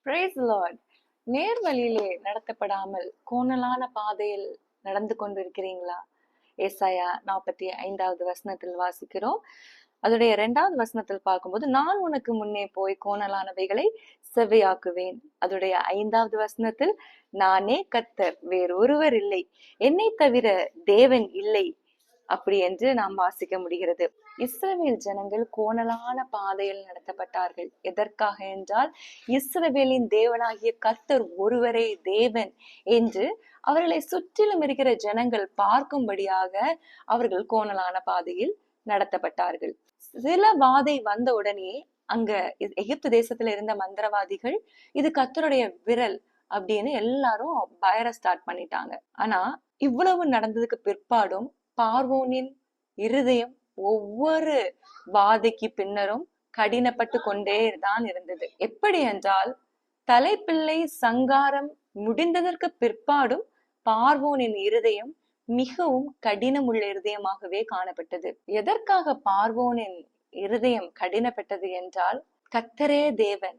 Price Lord. நேர்வழியிலே நடத்தப்படாமல் கோணலான பாதையில் நடந்து கொண்டிருக்கிறீங்களா? ஏசாயா 45வது வசனத்தில் வாசிக்கிறோம். அதோடைய 2வது வசனத்தில் பார்க்கும்போது, நான் உனக்கு முன்னே போய் கோணலானவைகளை செவ்வையாக்குவேன். அதோடைய 5வது வசனத்தில், நானே கர்த்தர், வேறொருவர் இல்லை, என்னை தவிர தேவன் இல்லை, அப்படி என்று நாம் வாசிக்க முடிகிறது. இஸ்ரவேல் ஜனங்கள் கோணலான பாதையில் நடத்தப்பட்டார்கள். எதற்காக என்றால், இஸ்ரவேலின் தேவனாகிய கர்த்தர் ஒருவரே தேவன் என்று அவர்களை சுற்றிலும் இருக்கிற ஜனங்கள் பார்க்கும்படியாக அவர்கள் கோணலான பாதையில் நடத்தப்பட்டார்கள். சில வாதை வந்த உடனே அங்க எகிப்து தேசத்துல இருந்த மந்திரவாதிகள் இது கர்த்தருடைய விரல் அப்படின்னு எல்லாரும் பயர ஸ்டார்ட் பண்ணிட்டாங்க. ஆனா இவ்வளவு நடந்ததுக்கு பிற்பாடும் பார்வோனின் இருதயம் ஒவ்வொரு வாதைக்கு பின்னரும் கடினப்பட்டு கொண்டே தான் இருந்தது. எப்படி என்றால், தலைப்பிள்ளை சங்காரம் முடிந்ததற்கு பிற்பாடும் பார்வோனின் இருதயம் மிகவும் கடினமுள்ள இருதயமாகவே காணப்பட்டது. எதற்காக பார்வோனின் இருதயம் கடினப்பட்டது என்றால், கர்த்தரே தேவன்,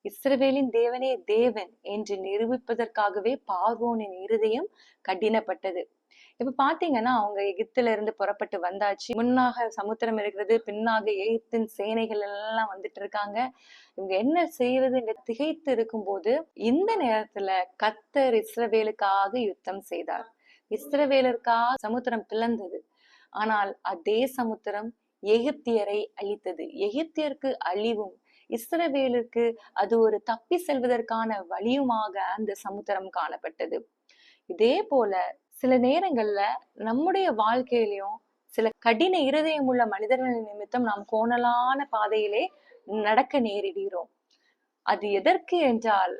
இஸ்ரவேலின் தேவனே தேவன் என்று நிரூபிப்பதற்காகவே பார்வோனின் இருதயம் கடினப்பட்டது. இப்ப பாத்தீங்கன்னா, அவங்க எகிப்துல இருந்து புறப்பட்டு வந்தாச்சு. முன்னாக சமுத்திரம் இருக்கிறது, பின்னாக எகிப்தின் சேனைகள் எல்லாம் வந்துட்டு இருக்காங்க. இவங்க என்ன செய்யறது என்று திகைத்து இருக்கும் போது, இந்த நேரத்துல கர்த்தர் இஸ்ரவேலுக்காக யுத்தம் செய்தார். இஸ்ரவேலருக்காக சமுத்திரம் பிளந்தது. ஆனால் அதே சமுத்திரம் எகிப்தியரை அழித்தது. எகிப்தியருக்கு அழிவும், இஸ்ரவேலுக்கு அது ஒரு தப்பி செல்வதற்கான வழியுமாக அந்த சமுத்திரம் காணப்பட்டது. இதே போல சில நேரங்கள்ல நம்முடைய வாழ்க்கையிலையும் சில கடின இருதயம் உள்ள மனிதர்கள் நிமித்தம் நாம் கோணலான பாதையிலே நடக்க நேரிடுகிறோம். அது எதற்கு என்றால்,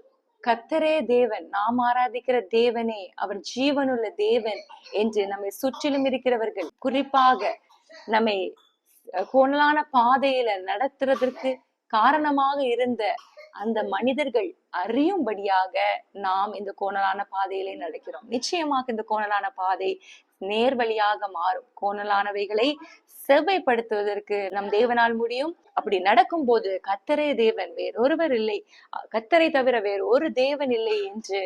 கர்த்தரே தேவன், நாம் ஆராதிக்கிற தேவனே அவர் ஜீவனுள்ள தேவன் என்று நம்மை சுற்றிலும் இருக்கிறவர்கள், குறிப்பாக நம்மை கோணலான பாதையில நடத்துறதற்கு காரணமாக இருந்த அந்த மனிதர்கள் அறியும்படியாக நாம் இந்த கோணலான பாதையிலே நடக்கிறோம். நிச்சயமாக இந்த கோணலான பாதை நேர்வழியாக மாறும். கோணலானவைகளை செவ்வைப்படுத்துவதற்கு நம் தேவனால் முடியும். அப்படி நடக்கும் போது கர்த்தரே தேவன், வேறொருவர் இல்லை, கர்த்தரை தவிர வேறு ஒரு தேவன் இல்லை என்று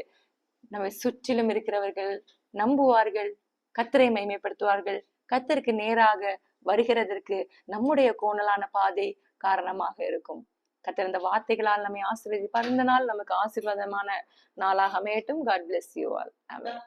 நம்மை சுற்றிலும் இருக்கிறவர்கள் நம்புவார்கள், கர்த்தரை மகிமைப்படுத்துவார்கள். கர்த்தருக்கு நேராக வருகிறதற்கு நம்முடைய கோணலான பாதை காரணமாக இருக்கும். கர்த்தர் இந்த வார்த்தைகளால் நம்மை ஆசீர்வதிப்பார். இந்த நாள் நமக்கு ஆசீர்வாதமான நாளாக அமையட்டும். God bless you all. Amen.